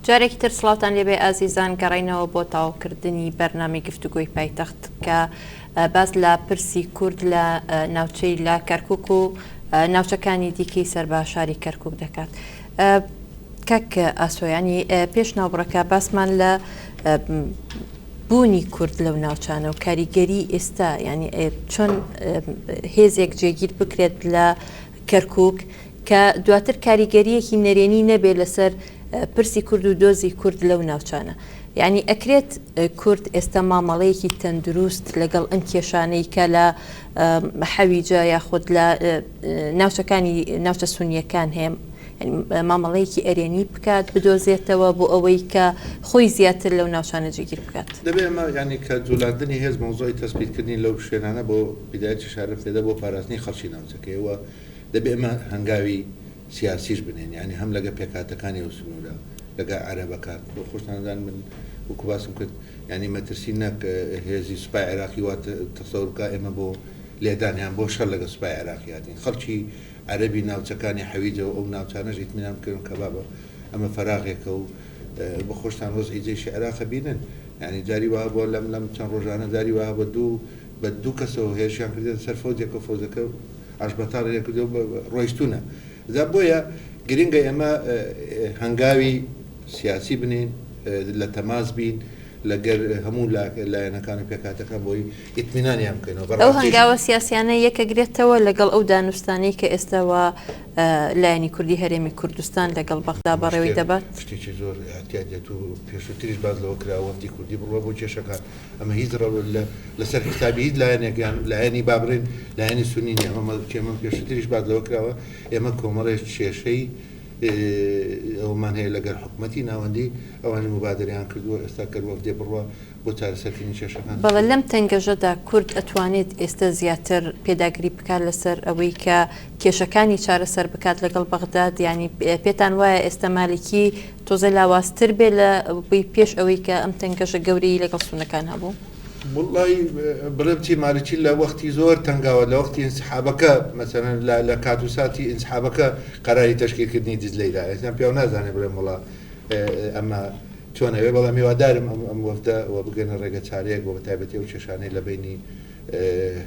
جارێکی تر سڵاوتان لێبێ ئازیزان گەڕینەوە بۆ تاوکردنی بەرنامەی گفتوگۆی پایتەخت کە باز لە پرسی کورد لە ناوچەی لا کەرکووک و ناوچەکانی دیکەی سەرباشاری کەرکووک دەکات. کاک ئاسۆیانی پێش ناوبڕەکە باسمان لە بوونی کورد لەو ناوچانە و کاریگەری ئێستا ینی چۆن هێزێک جێگیر بکرێت لە کەرکووک کە دواتر کاریگەریەکی نەرێنی نەبێت لەسەر پرسی کورد و دۆزی کورد لەو ناوچانە. یعنی ئەکرێت کورد ئێستا مامەڵەیەکی تەندروست لەگەڵ ئەم کێشانەی کە لە حەویجە یاخود لە ناوچەکانی ناوچە سونیەکان هەیە مامەڵەیەکی ئەرێنی بکات بدۆزێتەوە بۆ ئەوەی کە خۆی زیاتر لەو ناوچانە جێگیر بکات. دەبێت ئەمە ینی کە جوڵاندنی هێز مۆزۆی تەسبیتکردنی لەو شوێنانە بۆ بیدایەتی شارە پێدە بۆ پاراستنی خەڵکی ناوچەکەیەوە دەبێت ئەمە هەنگاوی سیاسیش بنێن ینی هەم لەگە پێکاتەکانی وسنوورە لەگە عەرەبەکان بۆ خۆشتاندان من وەکو باسم کرد ینی مەترسی نەک هێزی سوپای عێراقی وا تەسەوورکە ئێمە بۆ لێدانیان بۆ شەر لەگە سوپای عێراقیاتین خەڵکی عەرەبی ناوچەکانی حەویجەوە ئەو ناوچانەش ئیتمینان بکردن کە بابە ئەمە فەراغێکە و بە خۆشتان ڕۆژی جێشی عێراقە بینن ینی جاری وها بۆ لەم چەند ڕۆژانە جاری وها بە دوو کەسەوە هێرشیان کردێت سەر فەوجێکە فەوزەکە عەشبەتاڵێک کردو ڕۆیشتونە دا بۆیە گرنگە ئێمە هەنگاوی سیاسی بنین لە تەماس بین لەگەر هەموو لایەنەکانی پێکاتەکان بۆی ئیتمینانیان بکەینەوە ئەو هەنگاوە سیاسیانە یەکەگرێتەوە لەگەڵ ئەو دانوستانی کە ئێستاوە لایەنی کوردی هەرێمی کوردستان لەگەڵ بەغدا بەڕێوەی دەبات شتێکی زۆر احتیاجێت و پێشووتریش باز لەوە کراوەفتی کوردی بڕوە بۆ کێشەکان ئەمە هیچ لەسەر حسابی هیچ لایەنێکیان لایەنی بابڕین لایەنی سونی نیە ئەمە کێمە پێشووتریش باز لەوە کراوە ئێمە کۆمەڵێک کێشەی ئەومان هەیە لەگەر حکوومەتی ناوەندی ئەوانی مبادریان کردووە ئێستا کردوە دێ بڕوە بۆ چارەسەرکردنی کێشەکان. بەڵێ لەم تەنگەژەدا کورد ئەتوانێت ئێستا زیاتر پێداگری بکات لەسەر ئەوەی کە کێشەکانی چارەسەر بکات لەگەڵ بەغداد ینی پێتان وایە ئێستا مالکی تۆزە لاوااستر بێ لە پێش ئەوەی کە ئەم تەنگەژە گەورەی لەگەڵ سونەکان هەبوو. والله بڵێبتی مالکی لە وەختی زۆر تەنگاوە لە وەختی ئینسحابەکە مەسەلەن لە کاتوساتی ئینسحابەکە قەراری تەشکیلکردنی دیزلەیدا ئێستا پێ نازانێ بڵێم وڵا ئەمە چۆنەوێ بەڵام میوادارم ئەم وەفتە وە بگەنە ڕێگە چارەیەک بۆ بەتایبەتی و کێشانەی لە بینی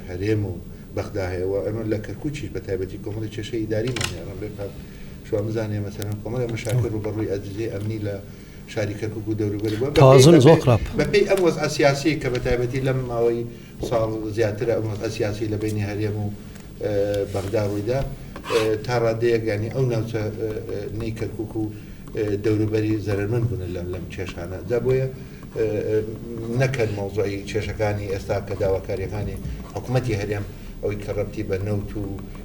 هەرێم و بەغدا هەیەەوە ئەمە لە کەرکووچیش بەتایبەتی کۆمەڵی کێشەی ئیداریمان شو بزانێ مەسەلەن کۆمەڵی مەشاکل و بەڕووی ئەجزێ ئەمنی لە شاری کەرکووک و دەوروبەری تازن زۆقراب بەپێی ئەم وەزعە سیاسی کە بەتایبەتی لەم ماوەی ساڵ زیاترە ئەم وەزعە سیاسی لە بینی هەرێم و بەغدا ڕوویدا تا ڕادەیەک ینی ئەو ناوچە نەی کەرکووک و دەوروبەری زەرمەند بوون لەم کێشانە جا بۆیە نەکرد مۆزوعی کێشەکانی ئێستا کە داواکاریەکانی حکوومەتی هەرێم ئەوەی کە ڕەبتی بە نەوت و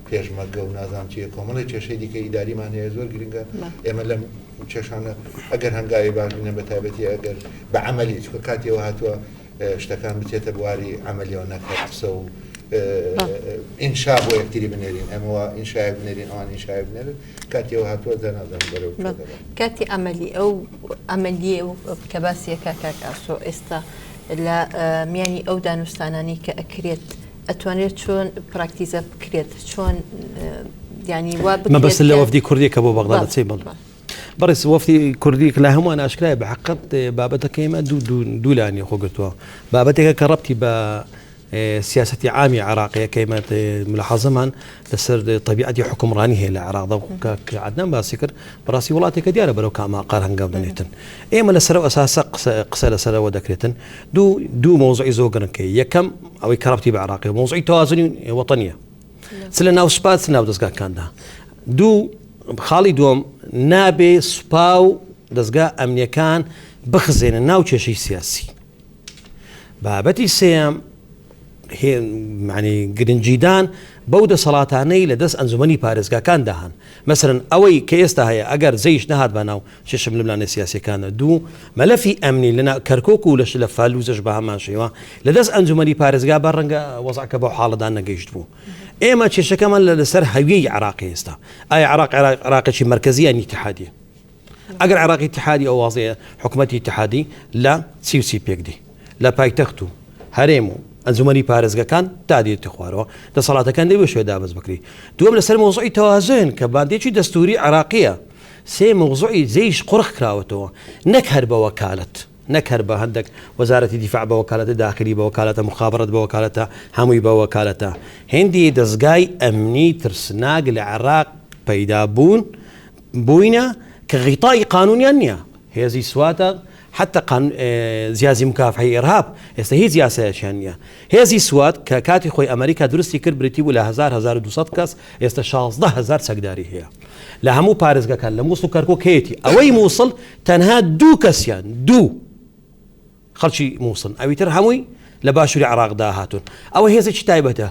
پێشمەرگە و نازام چیە کۆمەڵی کێشەی دیکە ئیداریمان هەیە زۆر گرنگە ئێمە لەم کێشانە ئەگەر هەنگاوی باشبینە بەتایبەتی ئەگەر بە عەمەلی چکە کاتێەوە هاتووە شتەکان بچێتە بواری عەمەلیەوە نەکات قسە و ئینشا بۆ یەکتری بنێرین ئەمەوە ئینشایە بنێرین ئەوان ئینشایە بنێرن کاتێەوە هاتووە دەنازان بەرەو کاتی ئەمەلی ئەو ئەمەلیە کە باسیەکە کاکاسۆ ئێستا لە میانی ئەو دانوستانانی کە ئەکرێت ئەتوانێت چۆن پراکتیزە بکرێت چۆن ینی وا مەبەست لە وەفدی کوردیەکە بۆ بەغدا دەچێت بڵ بەڕێز وەفتی کوردی لە هەمووان ئاشکرایە بە حقیقەت بابەتەکە ئێمە دوو لایەنی خۆگرتووە بابەتێکە کە ڕەبتی بە سیاسەتی عامی عراقیە کە ئێمە ملاحەزەمان لەسەر طبیعەتی حکومڕانی هەیە لە عراقدا کە عەدنان باسی کرد بەڕاستی وڵاتێکە دیارە بەرەو کاماقار هەنگاو دەنێتن ئێمە لەسەرەوە ئەساسە قسە لەسەرەوە دەکرێتن دوو مۆزوعی زۆر گرنگکە یەکەم ئەوەی کە ڕەبتی بە عراقی مۆزوعی تەوازنی وەتەنیە چ لە ناو سوپا چ ناو دەستگاکاندا خاڵی دووەم نابێ سوپا و دەستگا ئەمنیەکان بخزێنە ناو کێشەی سیاسی بابەتی سێم معنی گرنجیدان بەو دەسەڵاتانەی لە دەست ئەنجومەنی پارێزگاکان داهان مەسەرەن ئەوەی کە ئێستا هەیە ئەگەر زەیش نەهات بە ناو چێشم لەلانە سیاسەکانە دوو مەلەفی ئەمنی لە کەرکۆک و لەش لە فالوزەش بە هەمان شێوە لە دەست ئەنجومەنی پارێزگا بە ڕەنگە وەزعکە بەو حاڵەدا نەگەیشت بوو ئێمە کێشەکەمان لەسەر هەویەی عراقی ئێستا ئایا عراقێکی مرکزی یان ئیتیحادیە ئەگەر عراقی ئیتیحادی ئەو واضحەیە حکوومەتی ئیتیحادی لە سی پێکدی لە پایتەخت و هەرێم و ئەنجومەنی پارێزگەکان دادێتی خوارەوە دەسەڵاتەکان دەی بە شوێ دابەز بکری دووەم لەسەر مۆزوعی تەوازن کە باندێکی دەستوری عراقیە سي موضوعي زيش قرخ كراوتو نكهر بوكالة نكهر بهندك وزارة الدفاع بوكالة داخلي بوكالة مخابرات بوكالة هموي بوكالة هندي دزقاي أمني ترسناق العراق بيدابون بوينا كغطاء قانوني أنيا هذه سواتا حتى زيازي مكافحة إرهاب هي زياسة شانية هذه سوات كاتي خوي أمريكا درستي كر بريتي ولا 1200 كاس 16000 سقداري هي لا همو باريس كان لموصل كركوك هيتي أوي موصل تنها دو كسيان دو خلشي موصل أوي ترهموي لباشوري عراق داهاتون أو هي زي تايبته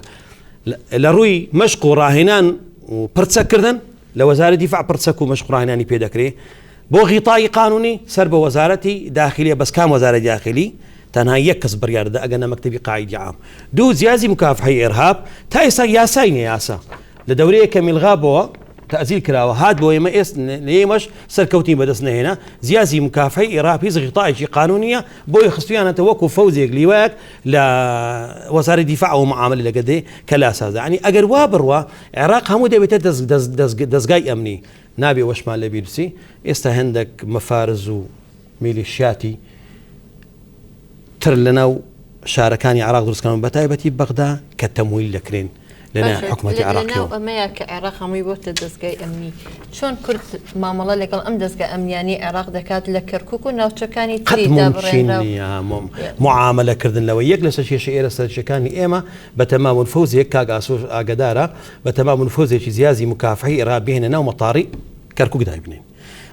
لروي مشقو راهنان وبرتسكردن لوزارة دفاع برتسكو مشقو راهناني بيدكري بو غطاء قانوني سر بوزارتي داخلية بس كام وزارة داخلي تنها يكس بريار دا أجنا مكتبي قاعد عام دو زيازي مكافحة إرهاب تايسا ياسين ياسا لدورية كمل غابوا تأزيل كلاوة هاد بو يما إس ليمش سركوتين بدسنا هنا زيازي مكافحة إرهاب هيز غطاء شي قانونية بو يخصوي أنا توقف فوزي قليواك لوزارة دفاع ومعاملة لقدي كلاسة يعني أجر وابروا عراق همو دبيت دزقاي أمني نابي وش مال لبيرسي استهندك مفارز وميليشياتي تر لنا شاركاني عراق درس كانوا بتايبتي بغداد كتمويل لكرين لنا حكومة عراق ما ياك عراق هم يبوت دزقاي أمني شون كرت معاملة لقال أم دزقاي أمني يعني عراق دكات لكركوك وناوتشكاني تريد ممكن معاملة كردن لو يجلس شيء شكاني إما بتمام الفوزي كاغاسو أقدارا بتمام الفوزي زيازي مكافحة إرهاب هنا نوم طاري كركوك دايبنين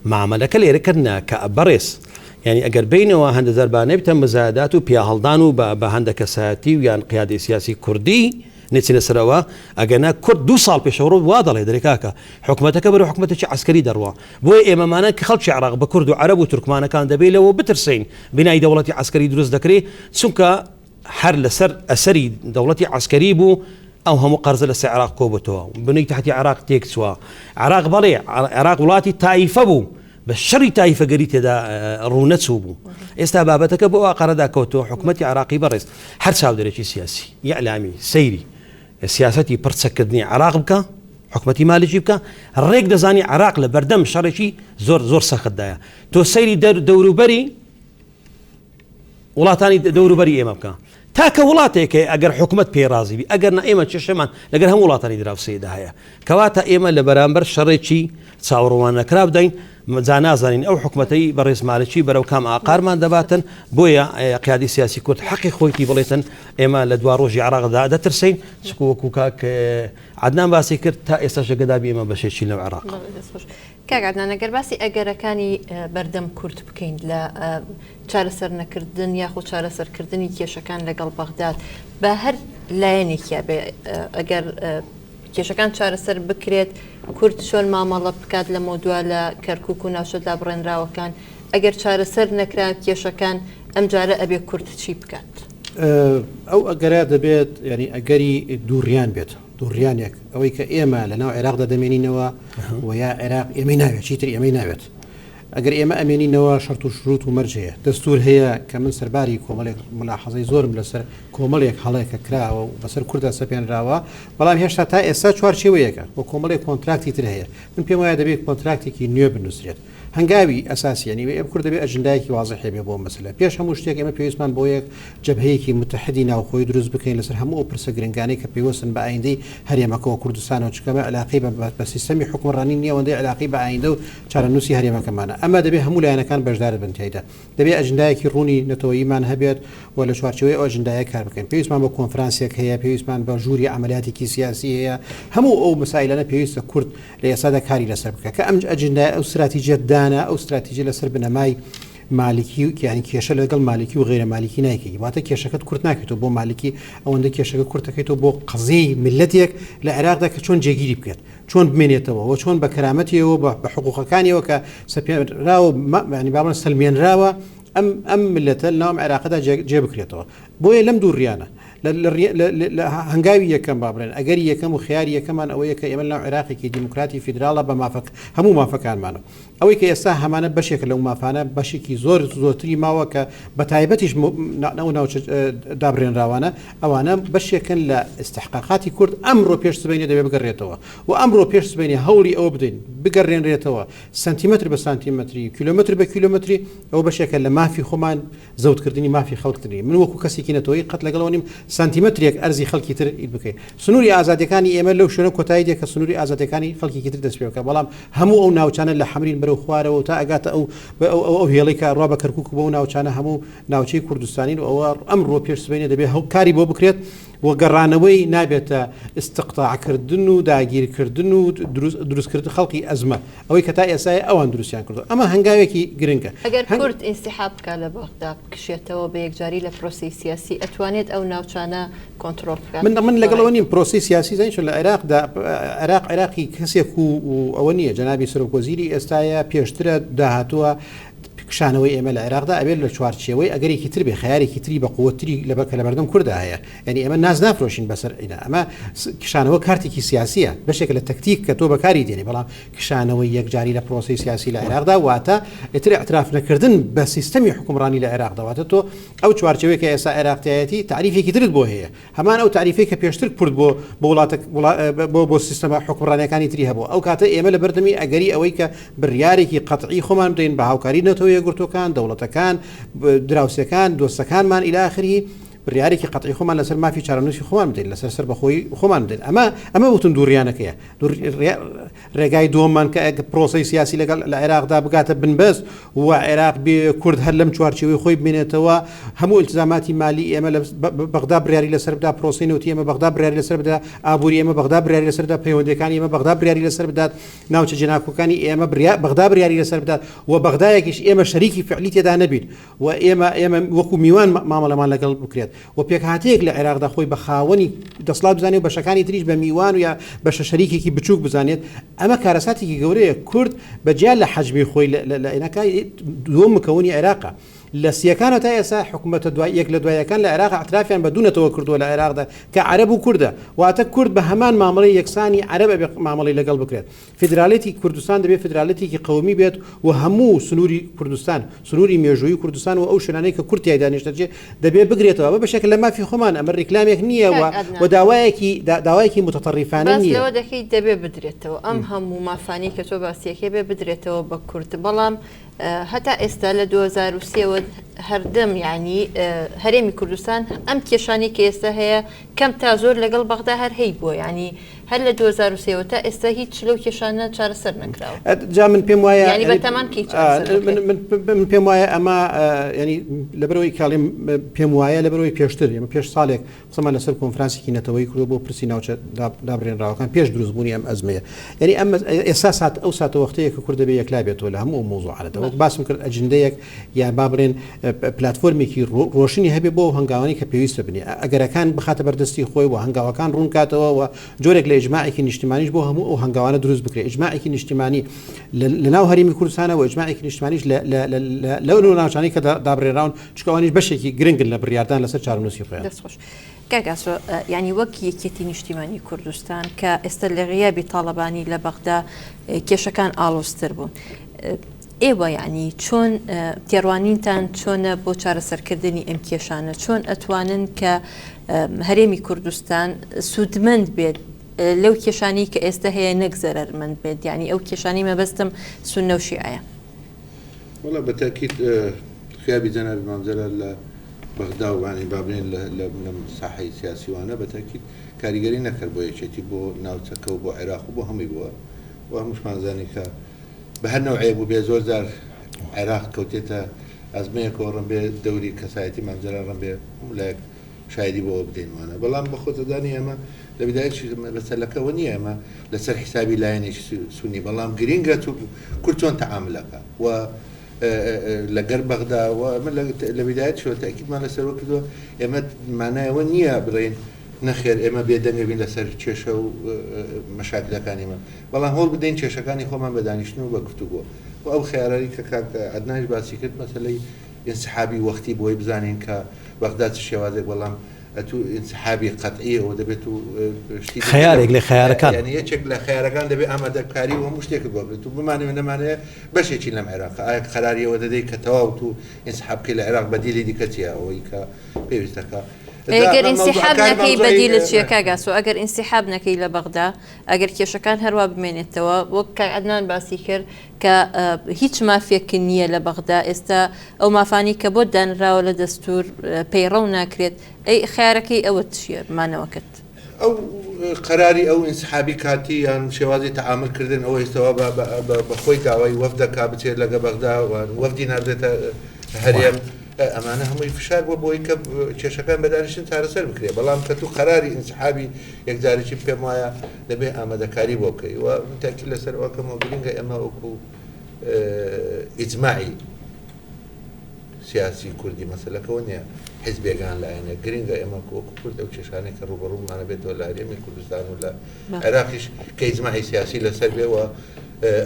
معاملة كلي كنا كبريس يعني أجر بينه وهند زربانة بتم زاداته بياهلدانو بهند كساتي ويان قيادة سياسي كردي نتسين سروا أجنا كرد 2 سال بشهور واضح لذلك حكومتك كبر وحكومتك عسكري دروا بوي إمامنا كخلش عراق بكرد وعرب وتركمان كان دبيله وبترسين بناء دولة عسكري دروس ذكري سنك حر لسر أسري دولة عسكري بو أو هم قرز لسه عراق كوبتوا بني تحت عراق تيكسوا عراق بالي عراق ولاتي تايفة بو بس شري تايفة قريت دا رونت سوبو استبابتك بو قردا كوتو حكومتي عراقي برز حر ساودريشي سياسي إعلامي سيري سياستي برتسكدني عراق بك حكومتي مالجي بك الريق دزاني عراق لبردم شرشي زور سخت دايا تو سيري دورو بري ولا تاني دورو بري إما بك تاك ولاتك أجر حكومة بيرازي بي أجر نائمة ششمان لقر هم ولاتني دراف سيدة هيا كواتا إما لبرامبر شرشي تصوروا أن كراب دين زانازانين أو حكومتي برئيس مالكي برو كام عقار ما دباتن بويا قيادي سياسي كنت حقي خويتي بليتن إما لدواروجي عراق دا ترسين سكو كوكاك عدنان باسي كرت تا إستاش قدابي إما بشيتشي لو عراق كاك عدنان أجر باسي أجر كاني بردم كرت بكين لا چارەسەر نەکردن یاخۆ چارەسەرکردنی کێشەکان لەگەڵ بەغداد بە هەر لایەنێکیە بێ ئەگەر کێشەکان چارەسەر بکرێت کورد چۆن مامەڵە بکات لە مۆدووە لە کەرکووک و ناوچەدا بڕێنراوەکان ئەگەر چارەسەر نەکرا کێشەکان ئەم جارە ئەبێ کورد چی بکات ئەو ئەگەرە دەبێت ینی ئەگەری دووڕیان بێت دووڕیانێک ئەوەی کە ئێمە لەناو عێراقدا دەمێنینەوە و یا عێراق ئێمەی ناوێت چیتر ئێمەی ناوێت ئەگەر ئێمە ئەمێنینەوە شەرت و شروط و مەرجەیە دەستور هەیە کە من سەرباری کۆمەڵێک ملاحەزەی زۆرم لەسەر کۆمەڵێک هەڵەیەکە کراوە و بەسەر کوردە سەپێنراوە بەڵام هێشتا تا ئێستا چوارچێوەیەکە بۆ کۆمەڵێک کۆنتراکتی تر هەیە من پێم وایە دەبێت کۆنتراکتێکی نوێ بنووسرێت هەنگاوی ئەساسیانی ئێمە کورد دەبێت ئەجندایەکی واضح هەبێ بۆ مەسەلە پێش هەموو شتێک ئێمە پێویستمان بۆ یەک جەبهەیەکی متحدی ناوخۆی دروست بکەین لەسەر هەموو ئەو پرسە گرنگانەی کە پێوەستن بە ئایندەی هەرێمەکەەوە کوردستانەوە چکەمە علاقی بە سیستەمی حکومڕانی نییە ئەوەندەی علاقی بە ئایندە و چارەنووسی هەرێمەکەمانە ئەمە دەبێت هەموو لایەنەکان بەشدار بن تێیدا دەبێت ئەجندایەکی ڕوونی نەتەوەییمان هەبێت و لە چوارچەوەی ئەو ئەجندایە کار بکەین پێویستمان بە کۆنفرانسێک هەیە پێویستمان بە ژووری عملیاتێکی سیاسی هەیە هەموو ئەو مەسائلانە پێویستە کورد لە ئێستادا کاری لەسەر بکە کە ئەم ئەجندای ئەو استراتیژیە دانا ئەو استراتیژی لەسەر بنەمای مالکی یعنی کێشە لەگەڵ مالکی و غیرە مالکی نایکەی واتە کێشەکەت کورت ناکەیتەوە بۆ مالکی ئەوەندە کێشەکە کورتەکەیتەوە بۆ قزەی ملەتێک لە عێراقدا کە چۆن جێگیری بکرێت چۆن بمێنێتەوە و چۆن بە کەرامەتیەوە بە حقوقەکانیەوە کە سەپێنراوە ینی باڵن سەلمێنراوە ئەم ملەتە لەناوم عێراقدا جێ بکرێتەوە بۆیە لەم دووڕیانە هەنگاوی یەکەم با بڵێن ئەگەری یەکەم و خیاری یەکەمان ئەوەیە کە ئێمە لەو عێراقێکی دیموکراتی فیدراڵە بە هەموو مافەکانمانە ئەوەی کە ئێستا هەمانە بەشێک لەو مافانە بەشێکی زۆرتری ماوە کە بە تایبەتیش ناوچە دابڕێنراوانە ئەوانە بەشێکن لە استحقاقاتی کورد ئەمڕۆ پێش سبەینێ دەبێ بگەڕێتەوە و ئەمڕۆ پێش سبەینێ هەوڵی ئەوە بدەین بگەڕێنرێتەوە سنتیمتر بە سانتیمەتری کیلومتر بە کیلومتری ئەو بەشێکە لە مافی خۆمان زەوتکردنی مافی خەڵکردنی من وەکو کەسێکی نەتەوەی قەت لەگەڵەوە نیم سانتیمەترێک ئەرزی خەڵکی تر بکەین سنووری ئازادەکانی ئێمە لەو شوێنە کۆتاییە کە سنووری ئازادەکانی خەڵکی تر دەست پێوەکە بەڵام هەموو ئەو ناوچانە لە حەمرین بەرەو خوارەوە تا ئەگاتە ئەو هێڵی کە ڕوا بە کەرکووک بۆ ناوچانە هەموو ناوچەی کوردستانین و ئەوە ئەمڕۆ پێش سبەینێ دەبێت کاری بۆ بکرێت و گەڕانەوەی نابێتە استقطاعکردن و داگیرکردن و دروستکردن خەڵکی ئەزمە ئەوەی کە تا ئێسای ئەوان دروستیان کردو ئەمە هەنگاوێکی گرنگە ئەگەر کورد ئینسیحاب بکە لە بەغدا بکشێتەوە بە یەکجاری لە پرۆسی سیاسی ئەتوانێت ئەو ناوچانە کۆنتترۆل بکات من لەگەڵەوە نیم پرۆسی سیاسی زانیش لە عێراقدا عێراقی کەسێک و ئەوە نییە جەنابی سەرۆکوەزیری ئێستاە پێشترە داهاتووە کشانەوەی ئێمە لە عێراقدا ئەبێت لە چوارچێوەی ئەگەرێکی تر بێ خیارێکی تری بە قووەتری لەبەر کە لە بەردەم کووردا هەیە یعنی ئێمە ناز نافرۆشین بەسەر ئینا ئەمە کشانەوە کارتێکی سیاسیە بەشێک لە تەکتیک کە تۆ بەکاری دێنی بەڵام کشانەوەی یەکجاری لە پرۆسی سیاسی لە عێراقدا واتە ئیتر اعتراف نەکردن بە سیستەمی حکومڕانی لە عێراقدا واتە تۆ ئەو چوارچێوەی کە ئێستا عێراقیەتی تعریفێکی ترت بۆ هەیە هەمان ئەو تعریفی کە پێشتر کورد بۆ سیستەما حکومڕانەکانی تری هەبوو ئەو کاتە ئێمە لە بەردەمی ئەگەری ئەوەی کە بڕیارێکی قەتعی خۆمان بدەین بە هاوکاری نەتەوە یەکگرتوەکان دەوڵەتەکان دراوسەکان دۆستەکانمان ئیلا ئاخری بڕیارێکی قەتعی خۆمان لەسەر مافی چارەنووسی خۆمان بدەین لەسەر سەربەخۆی خۆمان بدەین ئەمە وتون دووریانەکەیە ڕێگای دووەممان کە پرۆسی سیاسی لەگەڵ لە عێراقدا بگاتە بنبەست و عێراق کورد هەر لەم چوارچێوەی خۆی بمێنێتەوە هەموو التزاماتی مالی ئێمە لە بەغدا بڕیاری لەسەر بدا پرۆسی نەوتی ئێمە بەغدا بڕیاری لەسەر بدا ئابووری ئێمە بەغدا بڕیاری لەسەر بدا پەیوەندیەکانی ئێمە بەغدا بڕیاری لەسەر بدات ناوچە جێناکۆکانی ئێمە بەغدا بڕیاری لەسەر بدات و بەغدایەکیش ئێمە شەریکی فعلی تێدا نەبین و ئێمە وەکو میوان مامەڵەمان لەگەڵ بکرێت و پێکهاتەیەک لە عێراقدا خۆی بە خاوەنی دەسڵات بزانێت و بەشەکانی تریش بە میوان و یا بەشە شەریکێکی بچووک بزانێت ئەمە کارەساتێکی گەورەیە کورد بەجیال لە حەجمی خۆی لە عێنەکەی دووەم مکەوەنی عێراقە لە سیەکانە تا ئێستا حکوومەتە یەک لە دوایەکان لە عێراق اعترافیان بە دوونەتەوە کردووە لە عێراقدا کە عەرەب و کوردە واتە کورد بە هەمان مامەڵەی یەکسانی عەرەب ئەبێ مامەڵەی لەگەڵ بکرێت فیدراڵێتی کوردستان دەبێت فیدراڵێتێکی قەومی بێت و هەموو سنووری کوردستان سنووری مێژووی کوردستان و ئەو شوێنانەی کە کورد تیایدا نیشتەجێ دەبێت بگرێتەوە بە بەشێک لە مافی خۆمان ئەمە ڕیکلامێک نییە و داوایەکی متەطەریفانە نییە لەوە دەکەی دەبێت بدرێتەوە ئەم هەموو مافانی کە تۆ باسیەکەی بێ بدرێتەوە بە کورد بەڵام هەتا ئێستا لە 2023 هەردەم ینی هەرێمی کوردستان ئەم کێشانی کە ئێستا هەیە کەم تا زۆر لەگەڵ بەغدا هەر هەی بووە ینی هەر لە 2023 تا ئێستا هیچ لەو کێشانە چارەسەر نەکراوە جا من پێم وایە ینی بەتەمان من پێم وایە ئەمە ینی لەبەرەوەی کاڵیم پێم وایە لەبەرەوەی پێشتر ئێمە پێش ساڵێک قسەمان لەسەر کۆنفرانسێکی نەتەوەی کردو بۆ پرسی ناوچە دابڕێنراوەکان پێش دروستبوونی ئەم ئەزمەیە ینی ئەمە ئێستا ئەو ساتە وەختەیە کە کورد دەبێ یەکلا بێتەوە لە هەموو مۆزوعانەتەوە باسم کرد ئەجندەیەک یا با بڵێن پلتفۆرمێکی ڕۆشنی هەبێ بۆ هەنگاوانی کە پێویستە بنێ ئەگەرەکان بخاتە بەردەستی خۆی و هەنگاوەکان ڕوون کاتەوە و جۆرێک لە ئیجماعێکی نیشتیمانیش بۆ هەموو ئەو هەنگاوانە دروست بکرێت ئیجماعێکی نیشتیمانی لە ناو هەرێمی کوردستانە و ئیجماعێکی نیشتیمانیش لەو ناوچانەی کە دابڕێراون چکەوانیش بەشێکی گرنگن لە بڕیاردان لەسەر چارەنووسی خۆیان دەستخۆش کاکاسۆ ینی وەک یەکێتی نیشتیمانی کوردستان کە ئێستا لە غیابی تاڵەبانی لە بەغدا کێشەکان ئاڵۆزتر بوون ئێوە ینی چۆن تێڕوانینتان چۆنە بۆ چارەسەرکردنی ئەم کێشانە چۆن ئەتوانن کە هەرێمی کوردستان سوودمەند بێت لەو کێشانی کە ئێستا هەیە نەک زەرەرمەند بێت ینی ئەو کێشانی مەبەستم سونە و شیعەیە وڵا بەتاکید خیابی جەنابی مامزەلە لە بەغدا و وانی بابنێن لە ساحەی سیاسیوانە بەتاکید کاریگەری نەکرد بۆ یەکێتی بۆ ناوچەکە و بۆ عێراق و بۆ هەمووی بووە و هەمووشمانزانی کە بە هەر نەوعەیە بوو بێ زۆر جار عێراق کەوتێتە ئەزمەیەکەوە ڕم بێ دەوری کەسایەتی مامزەلە ڕم بێ لایەک شایدی بۆ بدەینوانە بەڵام بە خۆتەدانی ئەمە لە بدایەتی لەسەرلەکەەوە نییە ئەمە لەسەر حیسابی لایەنێکی سونی بەڵام گرینگە کورد چۆن تەعاملەکە و لەگەر بەغدا لە بدایەت شۆ تاکیدمان لەسەرەوە کردووە ئێمە مانایەوە نییە بڵێن نەخێر ئێمە بێدەنگەبین لەسەر کێشە و مەشاکلەکانیمە بەڵام هەوڵ بدەین کێشەکانی خۆمان بەدانیشتن و بە گفتوگۆ و ئەو خیارەی کە کاک عەدنانیش باسی کرد مەسەلەی ئینسحابی وەختی بۆی بزانین کە بەغدا چ شێوازێک بەڵام تو انسحابی قطعی و دەبێت و خەیارێک لە خەیارەکان یعنی یەکێک لە خەیارەکان دەبێت ئامادەکاری و هەموو شتێک بۆ بێت و بمانێ نەمانەیە بەشێکی لەم عێراق ئایا قەراریەوە دەدەی کە تەواو تو انسحابکەی لە عێراق بەدیلی دیکە چیە ئەوەی کە پێویستەکە ئەگەر انسحاب نەکەی بەدیلت چیە کاگاسۆ ئەگەر انسحاب نەکەی لە بەغدا ئەگەر کێشەکان هەروە بمێنێتەوە وەک کە عەدنان باسی کرد کە هیچ مافێکن نییە لە بەغدا ئێستا ئەو مافانی کە بۆ دانراوە لە دەستور پەیڕەو ناکرێت ئەی خیارەکەی ئەوە چیە مانەوەکەت ئەو قەراری ئەو انسحابی کاتی یان شێوازی تەعاملکردن ئەوە ئێستەوە بەخۆی داوای وەفدەکا بچێت لەگە بەغدا وەفدی ناردێتە هەرێم ئەمانە هەمووی فشار بۆ بۆی کە کێشەکان بەدانیشتن چارەسەر بکرێت بەڵام کە تو قەراری انسحابی یەکجارێکی پێم وایە دەبێت ئامادەکاری بۆ بکەی و تاکید لەسەر ئەوەکەمەوە گرنگە ئێمە وەکو ئیجماعی سیاسی کوردی مەسەلەکەەوە نییە حیزبێکان لایەنە گرنگە ئێمە وەکو کورد ئەو کێشانێک کە ڕوبەڕوومانە بێتەوە لە هەرێمی کوردستان و لە عێراقیش کە ئیجماعی سیاسی لەسەر بێەوە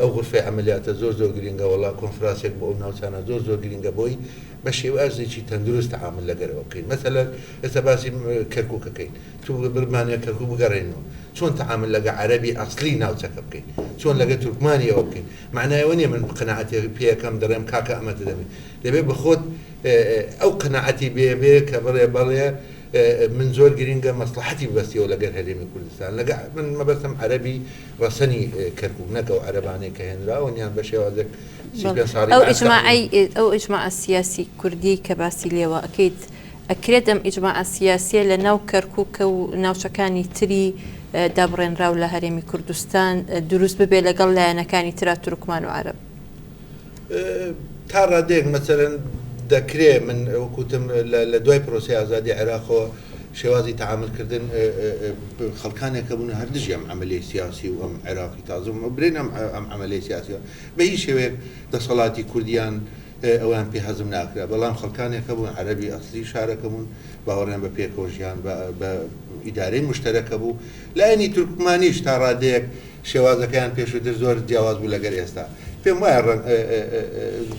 ئەو غرفەی عملیاتە زۆر گرنگە وڵا کۆنفرانسێک بۆ ئەو ناوچانە زۆر گرنگە بۆی بە شێوازێکی تەندروست تەعامل لەگەرەوە بکەین مەسەلەن ئێستا باسی کەرکووکەکەین تو برمانە کەرکوو بگەڕێنەوە چۆن تەعامل لەگە عەرەبی ئەسڵی ناوچەکە بکەین چۆن لەگە تورکمانیەوە بکەین معنایەوە نییە من قەناعەتی پێیەکەم دەڕێم کاکە ئەمەتە دەبێت دەبێت بەخۆت ئەو قەناعەتی بێ کە بەڵێ من زۆر گرنگە مەسلحەتی بەستیەوە لەگەر هەرێمی کوردستان لەگە من مەبەستم عەرەبی ڕەسەنی کەرکووک نەکە و عەرەبانەی کە هێنراوەنیان بە شێوازێک ئەو ئیجماع سیاسی کوردی کە باسی لێوە ئەکەیت ئەکرێت ئەم ئیجماع سیاسیە لە ناو کەرکووکە و ناوچەکانی تری دابڕێنراو لە هەرێمی کوردستان دروست ببێ لەگەڵ لایەنەکانی ترا تورکمان و عەرەب تا ڕادێک مەسەرەن دەکرێت من وەکوتم لە دوای پرۆسی ئازادی عێراقەوە شێوازی تەعاملکردن خەڵکانێکە بوون هەردژی ئەم عملیای سیاسی و ئەم عێراقی تازم برێن ئەم عملیای سیاسیە بە هیچ شێوەیەک دەسەڵاتی کوردیان ئەوان پێ حەزم ناکرا بەڵام خەڵکانێکە بوون عەرەبی ئەسلی شارەکە بوون باوەڕیان بە پێکۆژیان بە ئیدارەی مشتەرەکە بوو لایەنی تورکمانیش تا ڕادەیەک شێوازەکەیان پێشووتر زۆر جیاواز بوو لەگەر ئێستا پێم وایە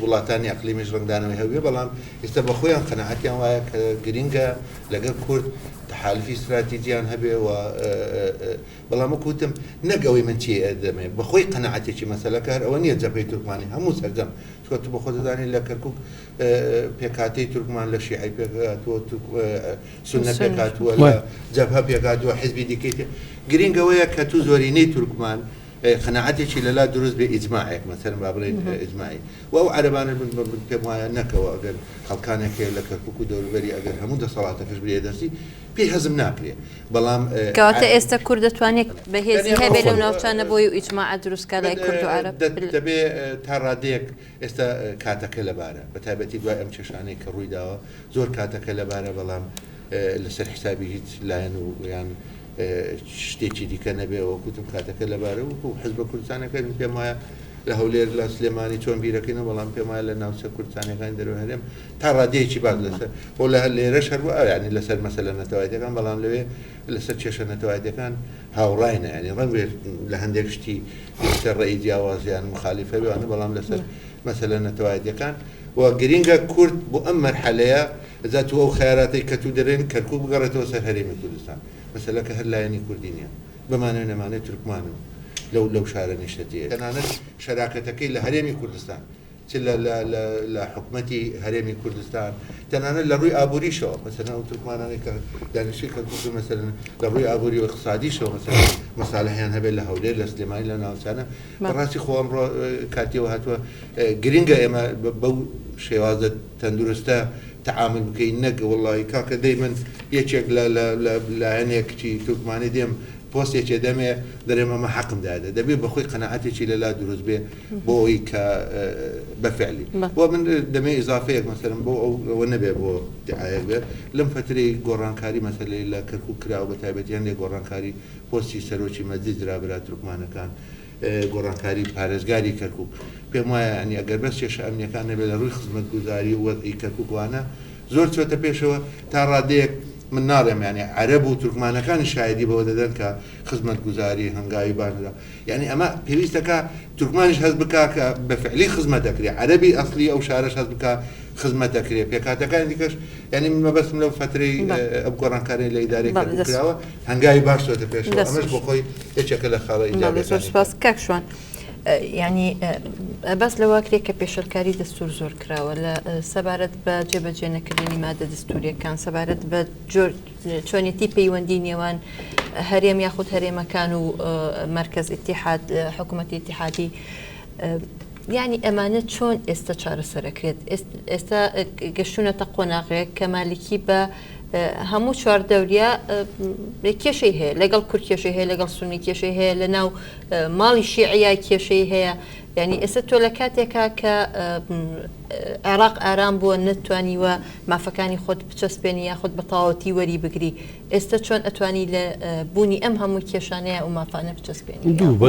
وڵاتانی ئەقلیمیش ڕنگدانەوەی هەبێ بەڵام ئێستا بە خۆیان قەناعەتیان وایە کە گرنگە لەگەڵ کورد تحالفی استراتیجیان هەبێ و بەڵام وەکوتم نەگەوەی من چی دەمێ بەخۆی قەناعەتێکی مەسەلەکە هەر ئەوە نییە جەبهەی تورکمانی هەموو سەردەم چۆن تو بە خۆ دەزانین لە کەرکووک پێکاتەی تورکمان لە شیعی پێکاتوە سونە پێکاتووە لە جەبهە پێکاتووە حیزبی دیکەی گرنگەوەیە کە تو زۆرینەی تورکمان قەناعەتێکی لەلا دروست بێ ئیجماعێک مەسەرن با بڵێن ئیجماعی و ئەو عەرەبانە پێم وایە نەکەوە ئەگەر خەڵکانێکێ لە کەرکووک و دەوروبەری ئەگەر هەموو دەسەڵاتەکەش برێ دەستی پێی حەزم ناکرێ بەڵام کەواتە ئێستا کورد دەتوانێت بەهێزی هەبێت لەو ناوچانە بۆی و ئیجماع دروستکە لای کورد و عەرەب دەبێ تا ڕادەیەک ئێستا کاتەکە لەبارە بە تایبەتی دوای ئەم کێشانەی کە ڕوویداوە زۆر کاتەکە لەبارە بەڵام لەسەر حسابی هیچ لایەن و یان شتێکی دیکە نەبێ وەکوتم کاتەکە لەبارە و حزبە کوردستانەکە پێم وایە لە هەولێر لە سلێمانی چۆن بیرەکەینەوە بەڵام پێم وایە لە ناوچە کوردستانەکانی دەرەوە هەرێم تا ڕادەیەکی باز لەسەر بۆ لە لێرەش هەروە ینی لەسەر مەسەلە نەتەوایەتەکان بەڵام لەوێ لەسەر کێشە نەتەوایەتەکان هاوڕاینە ینی ڕەنگێ لە هەندێک شتی سەر ڕێی جیاوازیان مخالیفە بێوانە بەڵام لەسەر مەسەلە نەتەوایەتەکان و گرنگە کورد بۆ ئەم مەرحەلەیە ئەزا تو ئەو خیاراتی کە تو دەرێن کەرکووک بگەڕێتەوە سەر هەرێمی کوردستان مەسەلەکە هەر لایەنی کوردی نییە بەمانە نەمانێت تورکمانم لەو شارە نیشتەتیە تەنانەت شەراکەتەکەی لە هەرێمی کوردستان چ لە حکومەتی هەرێمی کوردستان تەنانەت لە ڕووی ئابووریشەوە مەسەلەن ئەو تورکمانانی کە دانیشتوی کەرکووک مەسەلەن لە ڕووی ئابووری و اقتصادیشەوە مەسەلەن مەسالەحیان هەبێت لە هەولێر لە سلێمانی لە ناوچانە بەڕاستی خۆ ئەمڕۆ کاتیەوە هاتووە گرنگە ئێمە بەو شێوازە تەندروستە تعامل بکەین نەگە وڵی کاکە دەی من یەکێک لایەنێکی تورکمانی دێم پۆستێکێ دەمێ دەرێم ئەمە حەقم دادە دەبێت بەخۆی قەناعەتێکی لەلا دروست بێ بۆ ئەوی کە بەفعلی بۆ من دەمێ ئیزافەیەک مەسەرم بۆ ئەوە نەبێ بۆ دعایەک بێت لەم فترەی گۆڕانکاری مەسەلەی لە کەرکووک کراوە بە تایبەتیان لێ گۆڕانکاری پۆستی سەرۆکی مەجلیس درابرا تورکمانەکان گۆڕانکاری پارێزگاری کەرکووک پێم وایە ینی ئەگەر بەس کێشە ئەمنیەکان نەبێت لە ڕووی خزمەتگوزاری و وەزعی کەرکووکوانە زۆر چۆتە پێشەوە تا ڕادەیەک من ناڵێم یعنی عەرەب و تورکمانەکانی شایدی بەوە دەدەن کە خزمەتگوزاری هەنگاوی باندا یعنی ئەمە پێویستەکە تورکمانیش هەست بکە کە بەفعلی خزمەت دەکرێت عەرەبی ئەسڵی ئەو شارەش هەست بکە خزمەت دەکرێت پێکاتەکانی دیکەش یعنی مەبەستم لەو فترەی ئەو گۆڕانکاری لە ئیدارەی کراوە هەنگاوی باش چۆتە پێشەوە ئەمەش بۆ خۆی یەکێکە لە خاڵە ئیجابەکانی سپاس کاکشوان ینی بەس لەواکرێک کە پێشەرکاری دەستور زۆر کراوە لە سەبارەت بە جێبەجێ نەکردنی مادە دەستوریەکان سەبارەت بە چۆنێتی پەیوەندی نێوان هەرێم یاخود هەرێمەکان و مرکز ئیتیحاد حکوومەتی ئیتیحادی یعنی ئەمانە چۆن ئێستا چارەسەرەکرێت ئێستا گەشتونەتە قۆناغەیە کە مالکی بە هەموو چواردەوریا کێشەی هەیە لەگەڵ کورد کێشەی هەیە لەگەڵ سونی کێشەی هەیە لە ناو ماڵی شیعیا کێشەی هەیە ینی ئێستا تۆ لە کاتێکا کە عێراق ئارام بووە نتوانیوە مافەکانی خۆت بچەسپێنی یاخود بە تەواوەتی وەری بگری ئێستا چۆن ئەتوانی لە بوونی ئەم هەموو کێشانەیە و مافانە بچەسپێنی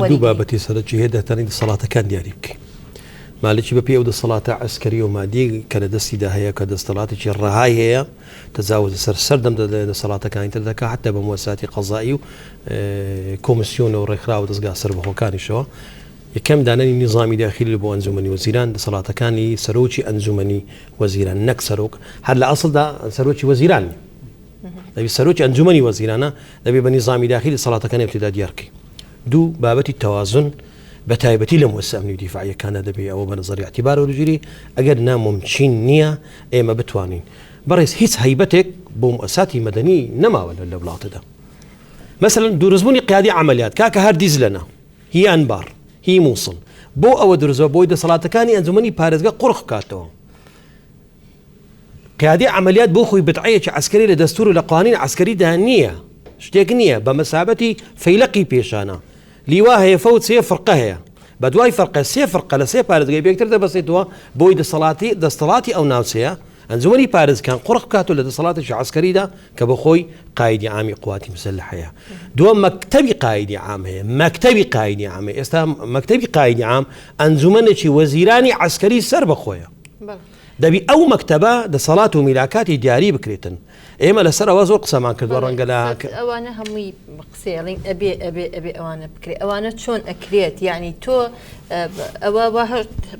دوو بابەتی سەرەکی هەیە دەتوانین دەسەڵاتەکان دیاری بکەین مالکی بەپێ ئەو دەسەڵاتە عسکەری و مادی کە لە دەستیدا هەیە کە دەسەڵاتێکی ڕەهای هەیە تەجاوز سەردەم دەسەڵاتەکانی تر دەکات حتى بە موەساتی قەزایی و کۆمسیۆن و ڕێکخراوە دەستگا سەربەخۆکانیشەوە یەکەم دانەری نظامی داخلی بۆ ئەنجومەنی وەزیران دەسەڵاتەکانی سەرۆکی ئەنجومەنی وەزیران نەک سەرۆک هەر لە ئەسڵدا سەرۆکی وەزیران دەبێت سەرۆکی ئەنجومەنی وەزیرانە دەبێت بە نظامی داخلی دەسەڵاتەکانی ابتدا دیارکەی دوو بابەتی تەوازن بەتایبەتی لە مؤسسە ئەمنی و دیفاعیەکانە دەبێت ئەوە بە نظری اعتیبار وەرگیری ئەگەر ناممکن نییە ئێمە بتوانین بەڕێز هیچ هەیبەتێک بۆ مؤسساتی مەدەنی نەماوە لە وڵاتەدا مثلا دوورزبوونی قیادی عملیات کاکە هەر دیزلەنە هی ئەنبار هی مووسڵ بۆ ئەوە دروزەوە بۆی دەسەڵاتەکانی ئەنجومەنی پارێزگا قوڕخ بکاتەوە قیادی عملیات بۆ خۆی بتعەیەکی عسکەری لە دەستور و لە قوانین عسکەریدا نییە شتێک نییە بە مەسابەتی فەیلقی پێشانە لیوا هەیە فەوت سێ فڕقە هەیە بە دوای فەرقە سێ فڕقە لە سێ پارێزگای بێکتر دەبەستێتەوە بۆی دەسەڵاتی ئەو ناوچەیە ئەنجومەنی پارێزەکان قوڕخ بکاتەوە لە دەسەڵاتێکی عسکەریدا کە بە خۆی قایدی عامی قواتی مسلحەیە دووەم مەکتەبی قایدی عام هەیە مەکتەبی قایدی عام هەیە ئێستا مەکتەبی قایدی عام ئەنجومەنێکی وەزیرانی عسکەری سەر بەخۆیە دەبی ئەو مەکتەبە دەسەڵات و میراکاتی دیاری بکرێتن ئێمە لەسەر ئەوە زۆر قسەمان کردووە ڕەنگە لە ئەوانە هەمووی قسەڵین ئەبێ ئەوانە بکرێت ئەوانە چۆن ئەکرێت یعنی تۆ ئەوە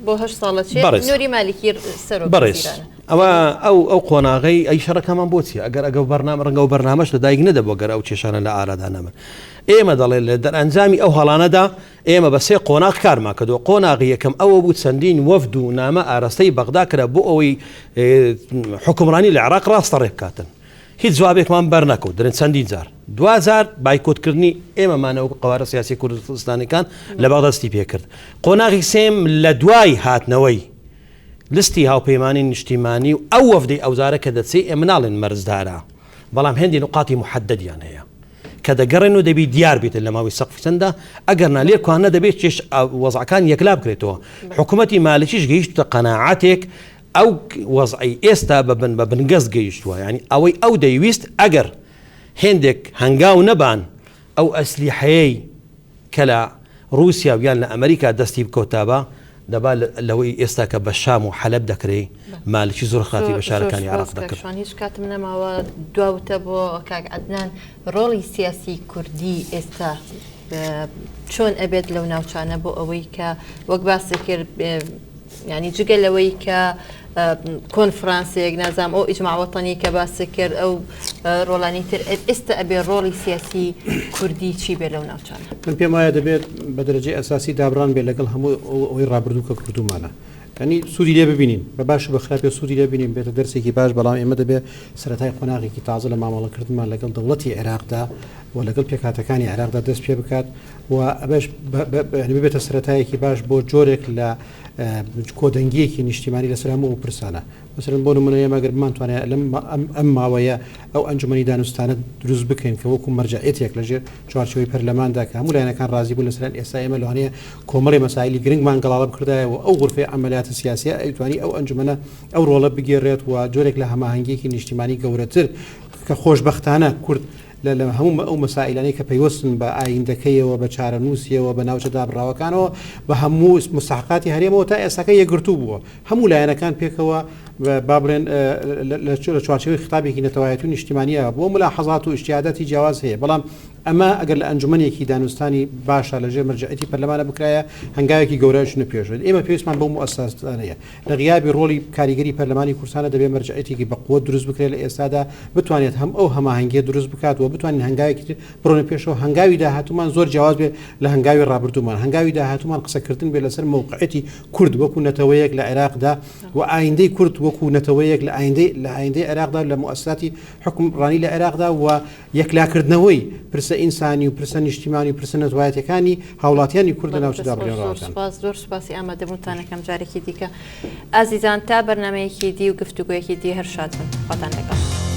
بۆ هەش ساڵەچێ نوری مالکی سەر بەڕێز ئەوە ئەو قۆناغی ئەی شەڕەکەمان بۆچی ئەگەر بەرنامە ڕەنگە و بەرنامەش لە دایک نەدەبوو گەر ئەو کێشانە لە ئارادا نەمن ئێمە دەڵێن لە دەرئەنجامی ئەو هەڵانەدا ئێمە بە سێ قۆناغ کارمان کردووە قۆناغی یەکەم ئەوە بوو چەندین وەفد و نامە ئاراستەی بەغدا کرا بۆ ئەوەی حکومڕانی لە عێراق ڕاستە ڕێککاتن هیچ جوابێکمان بەرنەکەوت درن چەندین جار 2000 بایکۆتکردنی ئێمەمانەوە قوارە سیاسی کوردستانیەکان لە بەغداستی پێکرد قۆناغی سێم لە دوای هاتنەوەی لستی هاوپەیمانی نیشتیمانی و ئەو وەفدەی ئەوزارە کە دەچێ ئێمە ناڵێن مەرزدارە بەڵام هێندی نقاتی محەددیان هەیە کە دەگەڕێن و دەبی دیار بێتن لە ماوەی سەقفی چەندە ئەگەر نالێر کوانە دەبێت چێش وەزعەکان یەکلا بکرێتەوە حکوومەتی مالکیش گەیشتە قەناعاتێک ئەو وەزعی ئێستا بە بنگەست گەیشتووە ینی ئەوەی ئەو دەیویست ئەگەر هێندێک هەنگاو نەبان ئەو ئەسلیحەیەی کە لە رووسیا یان لە ئەمریکا دەستی بکەوتابە دەبا لەوەی ئێستا کە بە شام و حەلەب دەکرێ مالکی زۆر خراپی بە شارەکانی عێراق دەکرد هیچ کاتم نەماوە دواوتە بۆ کاک عەدنان ڕۆڵی سیاسی کوردی ئێستا چۆن ئەبێت لەو ناوچانە بۆ ئەوەی کە وەک باسی کرد ینی جگە لەوەی کە کۆنفرانسێک نازام ئەو ئیجماع وەتەنی کە باسی کرد ئەو ڕۆڵانی تر ئێستا ئەبێ ڕۆڵی سیاسی کوردی چی بێت لەو ناوچانە من پێم وایە دەبێت بە دەرەجەی ئەساسی دابران بێت لەگەڵ هەموو ئەوەی ڕابردوو کە کردومانە ینی سوودی لێ ببینین بە باش بە خراپێ سوودی لێ بینین بێتە دەرسێکی باش بەڵام ئێمە دەبێت سەرەتای قۆناغێکی تازە لە مامەڵەکردمان لەگەڵ دەوڵەتی عێراقدا و لەگەڵ پێکهاتەکانی عێراقدا دەست پێ بکات و ئەبەش ببێتە سەرەتایەکی باش بۆ جۆرێک لە کۆدەنگیەکی نیشتیمانی لەسەر هەموو ئەو پرسانە مثلا بۆ نمونە ئێمەگەر بمانتوانێت ئەم ماوەیە ئەو ئەنجومەنی دانوستانە دروست بکەین کە وەکو مەرجعەتێک لەژێر چوارچەوەی پەرلەماندا کە هەموو لایەنەکان ڕازی بوون لەسەر ئێستا ئێمە لەوانەیە کۆمەڵی مەسائلی گرنگمان گەڵاڵە بکردایەوە ئەو غورفەی عەمەلیاتە سیاسیە ئەیتوانی ئەو ئەنجومەنە ئەو ڕۆڵە بگێڕێت و جۆرێک لە هەماهەنگیەکی نیشتیمانی گەورەتر کە خۆشبەختانە کورد لە هەموو ئەو مەسائلانەی کە پەیوەستن بە ئایندەکەیەوە بە چارەنووسیەوە بە ناوچە دابڕاوەکانەوە بە هەموو مستحقاتی هەرێمەوە تا ئێستاکە یەکگرتوو بووە هەموو لایەنەکان پێکەوە با بڵێن لە چوارچێوەی خطابێکی نەتەوایەتی و نیشتیمانیە بۆ ملاحەزات و ئیشتیهاداتی جیاواز هەیە بەڵام ئەمە ئەگەر لە ئەنجومەنێکی دانوستانی باشە لەژێر مەرجعەتی پەرلەمانە بکرایە هەنگاوێکی گەورەشنە پێشێت ئێمە پێویستمان بۆ مؤسساتانەیە لە غیابی ڕۆڵی کاریگەری پەرلەمانی کوردستانە دەبێت مەرجعەتێکی بەقووە دروست بکرێت لە ئێستادا بتوانێت هەم ئەو هەماهەنگیە دروست بکات و بتوانین هەنگاوێکی بڕۆنە پێشەوە هەنگاوی داهاتومان زۆر جیاواز بێت لە هەنگاوی ڕابردوومان هەنگاوی داهاتومان قسەکردن بێت لەسەر موقعەتی کورد وەکو نەتەوەیەک لە عێراقدا و ئایندەی کورد وەکو نەتەوەیەک لە ئایندەی عێراقدا لە مؤسساتی حکومڕانی لە عێراقدا و یەکلاکردنەوەی پرسە ئینسانی و پرسە نیشتیمانی و پرسە نەتوایەتەکانی هاوڵاتیانی کورد لە ناوچەدا بڕێنراوەتان زۆر سوپاسی ئامادەبوونتانەکەم جارێکی دیکە ئازیزان تا بەرنمەیەکی دی و گفتوگویەکی دی هەر شاد بن خۆتان لەگەڵ